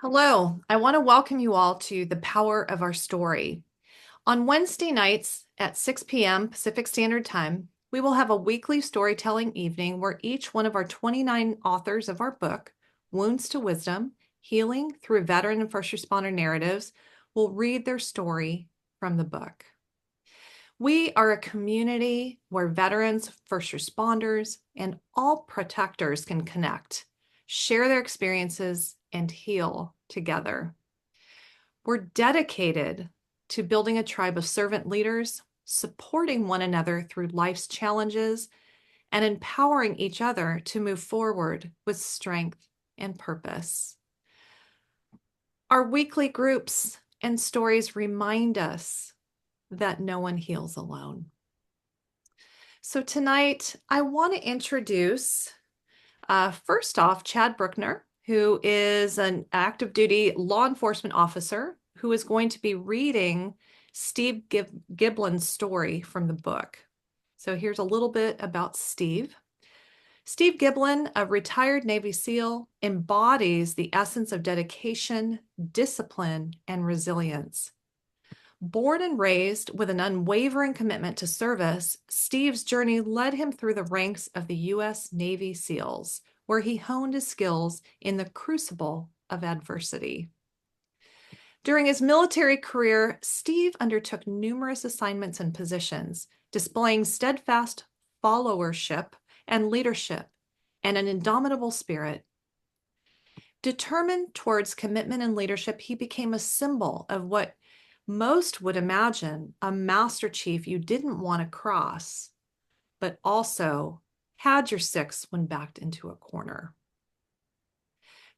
Hello, I want to welcome you all to The Power of Our Story. On Wednesday nights at 6 p.m. Pacific Standard Time, we will have a weekly storytelling evening where each one of our 29 authors of our book, Wounds to Wisdom, Healing Through Veteran and First Responder Narratives, will read their story from the book. We are a community where veterans, first responders, and all protectors can connect, share their experiences, and heal together. We're dedicated to building a tribe of servant leaders, supporting one another through life's challenges, and empowering each other to move forward with strength and purpose. Our weekly groups and stories remind us that no one heals alone. So tonight, I want to introduce, first off, Chad Bruckner, who is an active duty law enforcement officer who is going to be reading Steve Giblin's story from the book. So here's a little bit about Steve. Steve Giblin, a retired Navy SEAL, embodies the essence of dedication, discipline, and resilience. Born and raised with an unwavering commitment to service, Steve's journey led him through the ranks of the U.S. Navy SEALs, where he honed his skills in the crucible of adversity. During his military career, Steve undertook numerous assignments and positions, displaying steadfast followership and leadership and an indomitable spirit. Determined towards commitment and leadership, he became a symbol of what most would imagine a master chief you didn't want to cross, but also had your six when backed into a corner.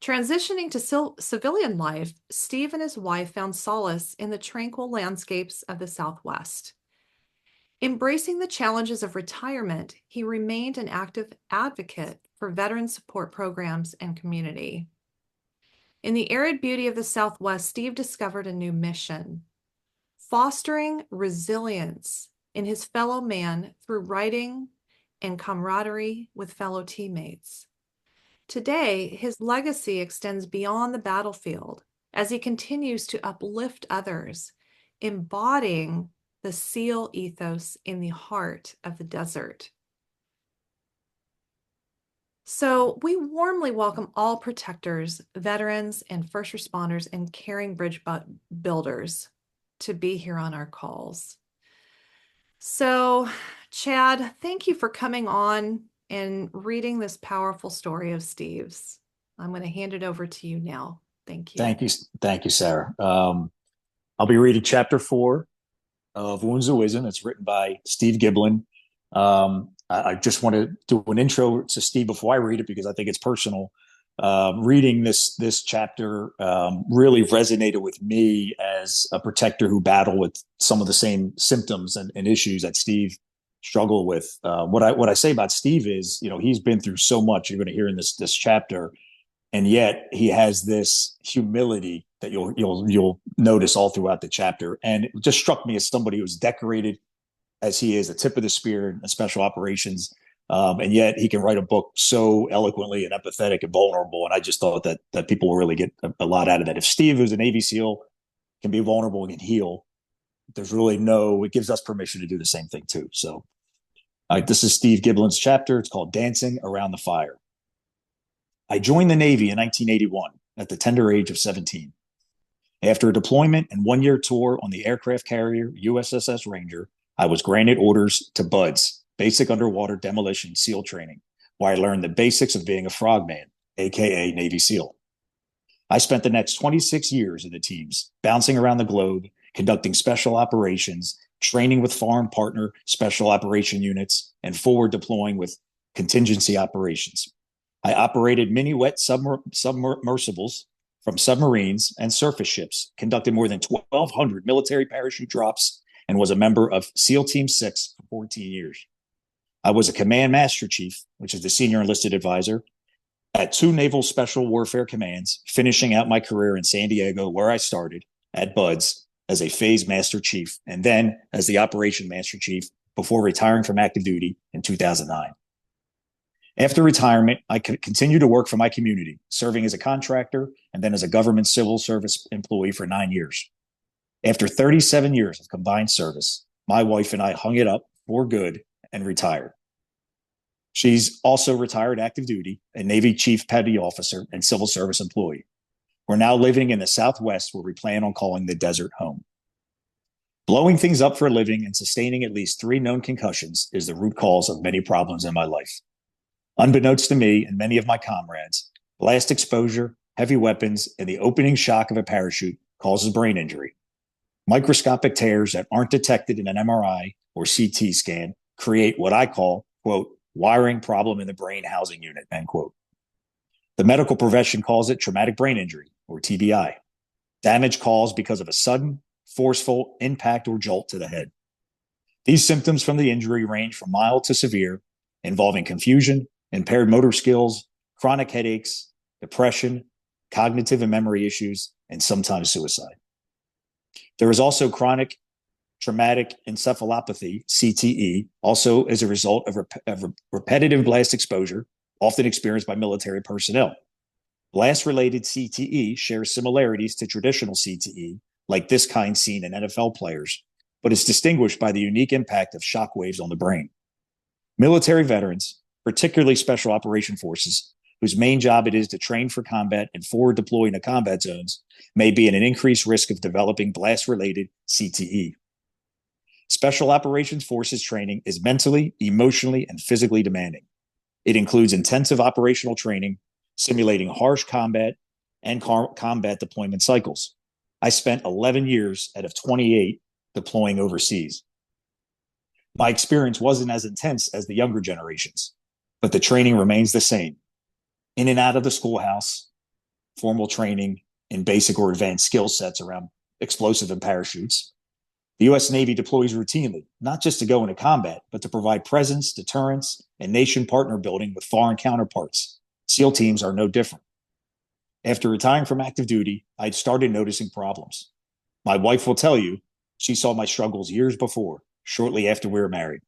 Transitioning to civilian life, Steve and his wife found solace in the tranquil landscapes of the Southwest. Embracing the challenges of retirement, he remained an active advocate for veteran support programs and community. In the arid beauty of the Southwest, Steve discovered a new mission: fostering resilience in his fellow man through writing and camaraderie with fellow teammates. Today, his legacy extends beyond the battlefield as he continues to uplift others, embodying the SEAL ethos in the heart of the desert. So we warmly welcome all protectors, veterans, and first responders and caring bridge builders to be here on our calls. So, Chad, thank you for coming on and reading this powerful story of Steve's. I'm going to hand it over to you now. Thank you. Thank you, Sarah. I'll be reading chapter 4 of Wounds of Wisdom. It's written by Steve Giblin. I just want to do an intro to Steve before I read it because I think it's personal. Reading this chapter really resonated with me as a protector who battled with some of the same symptoms and issues that Steve struggled with. What I say about Steve is, he's been through so much. You're going to hear in this chapter, and yet he has this humility that you'll notice all throughout the chapter. And it just struck me as somebody who's decorated as he is, the tip of the spear in special operations. And yet he can write a book so eloquently and empathetic and vulnerable. And I just thought that people will really get a lot out of that. If Steve, who's a Navy SEAL, can be vulnerable and can heal, it gives us permission to do the same thing too. So this is Steve Giblin's chapter. It's called Dancing Around the Fire. I joined the Navy in 1981 at the tender age of 17. After a deployment and one-year tour on the aircraft carrier USS Ranger, I was granted orders to BUDS, Basic Underwater Demolition SEAL Training, where I learned the basics of being a frogman, aka Navy SEAL. I spent the next 26 years in the teams, bouncing around the globe, conducting special operations, training with foreign partner special operation units, and forward deploying with contingency operations. I operated mini-wet submersibles from submarines and surface ships, conducted more than 1,200 military parachute drops, and was a member of SEAL Team 6 for 14 years. I was a Command Master Chief, which is the senior enlisted advisor, at 2 Naval Special Warfare Commands, finishing out my career in San Diego, where I started at BUDS as a Phase Master Chief, and then as the Operation Master Chief before retiring from active duty in 2009. After retirement, I could continue to work for my community, serving as a contractor and then as a government civil service employee for 9 years. After 37 years of combined service, my wife and I hung it up for good and retired. She's also retired active duty, a Navy Chief Petty Officer and civil service employee. We're now living in the Southwest where we plan on calling the desert home. Blowing things up for a living and sustaining at least 3 known concussions is the root cause of many problems in my life. Unbeknownst to me and many of my comrades, blast exposure, heavy weapons, and the opening shock of a parachute causes brain injury. Microscopic tears that aren't detected in an MRI or CT scan create what I call, quote, wiring problem in the brain housing unit, end quote. The medical profession calls it traumatic brain injury, or TBI, damage caused because of a sudden, forceful impact or jolt to the head. These symptoms from the injury range from mild to severe, involving confusion, impaired motor skills, chronic headaches, depression, cognitive and memory issues, and sometimes suicide. There is also chronic traumatic encephalopathy, CTE, also as a result of repetitive blast exposure, often experienced by military personnel. Blast-related CTE shares similarities to traditional CTE, like this kind seen in NFL players, but is distinguished by the unique impact of shock waves on the brain. Military veterans, particularly Special Operation Forces, whose main job it is to train for combat and forward deploy into combat zones, may be at an increased risk of developing blast-related CTE. Special Operations Forces training is mentally, emotionally, and physically demanding. It includes intensive operational training, simulating harsh combat and combat deployment cycles. I spent 11 years out of 28 deploying overseas. My experience wasn't as intense as the younger generations, but the training remains the same. In and out of the schoolhouse, formal training in basic or advanced skill sets around explosive and parachutes. The U.S. Navy deploys routinely, not just to go into combat, but to provide presence, deterrence, and nation partner building with foreign counterparts. SEAL teams are no different. After retiring from active duty, I'd started noticing problems. My wife will tell you she saw my struggles years before, shortly after we were married.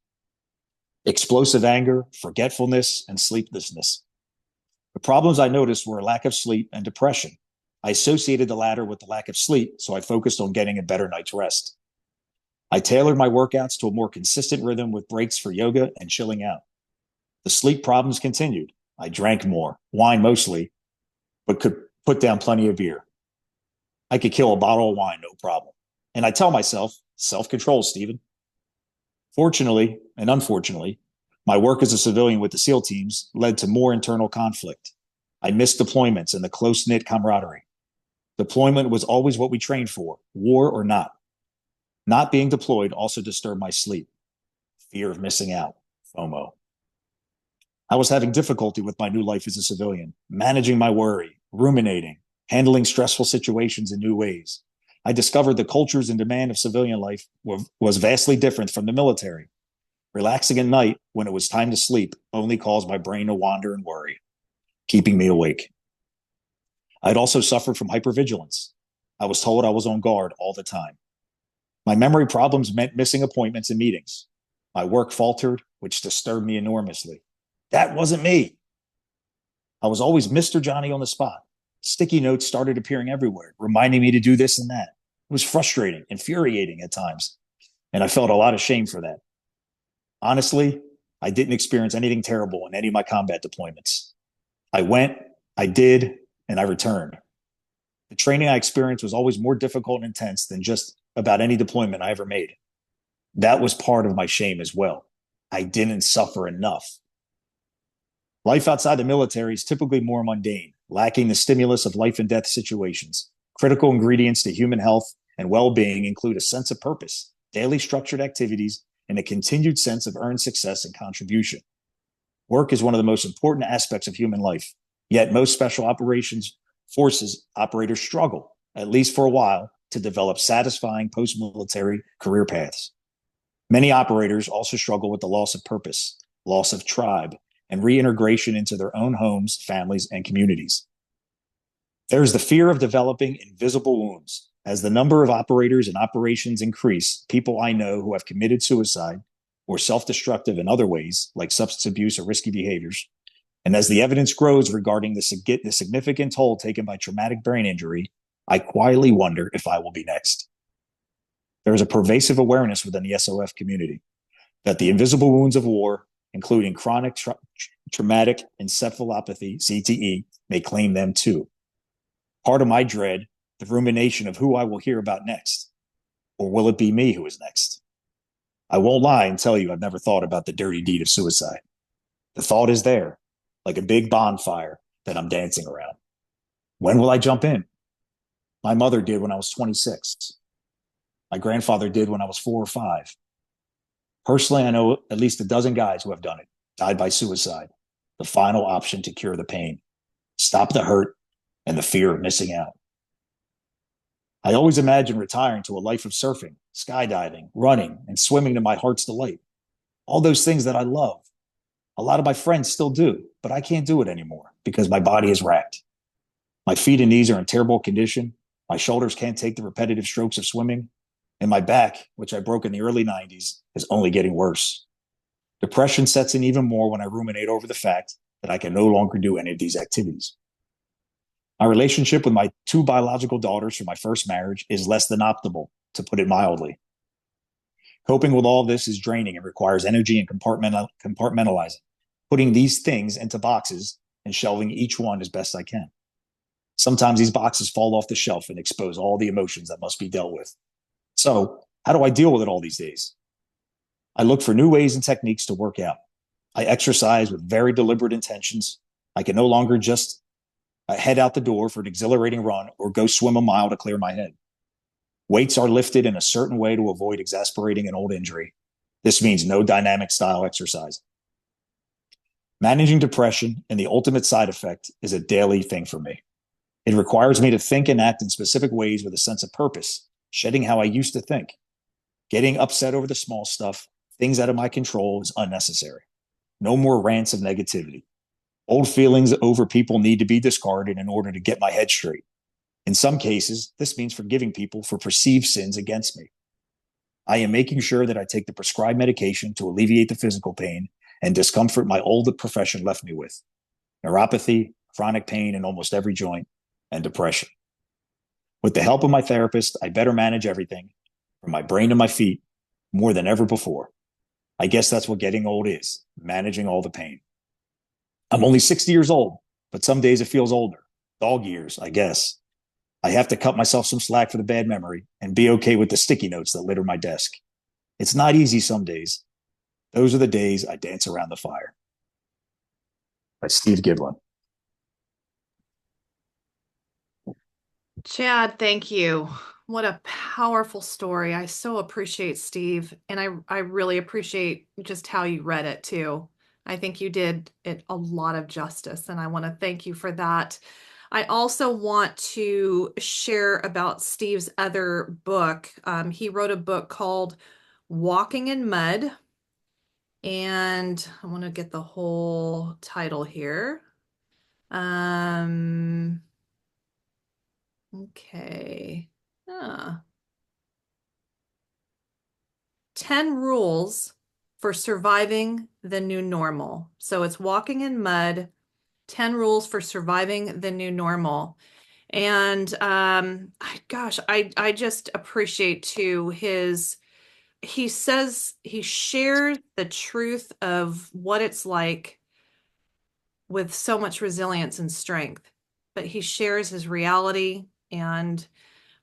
Explosive anger, forgetfulness, and sleeplessness. The problems I noticed were a lack of sleep and depression. I associated the latter with the lack of sleep, so I focused on getting a better night's rest. I tailored my workouts to a more consistent rhythm with breaks for yoga and chilling out. The sleep problems continued. I drank more, wine mostly, but could put down plenty of beer. I could kill a bottle of wine, no problem. And I tell myself, self-control, Stephen. Fortunately and unfortunately, my work as a civilian with the SEAL teams led to more internal conflict. I missed deployments and the close-knit camaraderie. Deployment was always what we trained for, war or not. Not being deployed also disturbed my sleep. Fear of missing out, FOMO. I was having difficulty with my new life as a civilian, managing my worry, ruminating, handling stressful situations in new ways. I discovered the cultures and demand of civilian life was vastly different from the military. Relaxing at night when it was time to sleep only caused my brain to wander and worry, keeping me awake. I'd also suffered from hypervigilance. I was told I was on guard all the time. My memory problems meant missing appointments and meetings. My work faltered, which disturbed me enormously. That wasn't me. I was always Mr. Johnny on the spot. Sticky notes started appearing everywhere, reminding me to do this and that. It was frustrating, infuriating at times, and I felt a lot of shame for that. Honestly, I didn't experience anything terrible in any of my combat deployments. I went, I did, and I returned. The training I experienced was always more difficult and intense than just about any deployment I ever made. That was part of my shame as well. I didn't suffer enough. Life outside the military is typically more mundane, lacking the stimulus of life and death situations. Critical ingredients to human health and well-being include a sense of purpose, daily structured activities, and a continued sense of earned success and contribution. Work is one of the most important aspects of human life, yet most special operations forces operators struggle, at least for a while, to develop satisfying post-military career paths. Many operators also struggle with the loss of purpose, loss of tribe, and reintegration into their own homes, families, and communities. There is the fear of developing invisible wounds. As the number of operators and operations increase, people I know who have committed suicide or self-destructive in other ways, like substance abuse or risky behaviors, And as the evidence grows regarding the significant toll taken by traumatic brain injury, I quietly wonder if I will be next. There is a pervasive awareness within the SOF community that the invisible wounds of war, including chronic traumatic encephalopathy, CTE, may claim them too. Part of my dread, the rumination of who I will hear about next. Or will it be me who is next? I won't lie and tell you I've never thought about the dirty deed of suicide. The thought is there, like a big bonfire that I'm dancing around. When will I jump in? My mother did when I was 26. My grandfather did when I was 4 or 5. Personally, I know at least a dozen guys who have done it, died by suicide, the final option to cure the pain, stop the hurt, and the fear of missing out. I always imagined retiring to a life of surfing, skydiving, running, and swimming to my heart's delight. All those things that I love. A lot of my friends still do, but I can't do it anymore because my body is racked. My feet and knees are in terrible condition. My shoulders can't take the repetitive strokes of swimming. And my back, which I broke in the early 90s, is only getting worse. Depression sets in even more when I ruminate over the fact that I can no longer do any of these activities. My relationship with my 2 biological daughters from my first marriage is less than optimal, to put it mildly. Coping with all this is draining and requires energy and compartmentalizing, putting these things into boxes and shelving each one as best I can. Sometimes these boxes fall off the shelf and expose all the emotions that must be dealt with. So, how do I deal with it all these days? I look for new ways and techniques to work out. I exercise with very deliberate intentions. I can no longer just head out the door for an exhilarating run or go swim a mile to clear my head. Weights are lifted in a certain way to avoid exasperating an old injury. This means no dynamic style exercise. Managing depression and the ultimate side effect is a daily thing for me. It requires me to think and act in specific ways with a sense of purpose, shedding how I used to think. Getting upset over the small stuff, things out of my control, is unnecessary. No more rants of negativity. Old feelings over people need to be discarded in order to get my head straight. In some cases, this means forgiving people for perceived sins against me. I am making sure that I take the prescribed medication to alleviate the physical pain and discomfort my old profession left me with: neuropathy, chronic pain in almost every joint, and depression. With the help of my therapist, I better manage everything, from my brain to my feet, more than ever before. I guess that's what getting old is, managing all the pain. I'm only 60 years old, but some days it feels older. Dog years, I guess. I have to cut myself some slack for the bad memory and be okay with the sticky notes that litter my desk. It's not easy some days. Those are the days I dance around the fire. By Steve Giblin. Chad, thank you. What a powerful story. I so appreciate Steve, and I really appreciate just how you read it too. I think you did it a lot of justice, and I want to thank you for that. I also want to share about Steve's other book. He wrote a book called Walking in Mud, and I want to get the whole title here. Okay. Ah. 10 rules for surviving the new normal. So it's walking in mud, 10 rules for surviving the new normal. And I just appreciate too he says he shares the truth of what it's like with so much resilience and strength, but he shares his reality and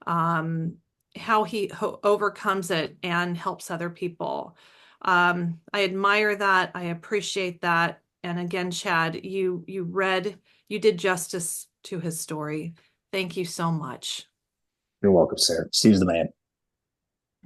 um, how he overcomes it and helps other people. I admire that. I appreciate that. And again, Chad, you did justice to his story. Thank you so much. You're welcome, Sarah. Steve's the man.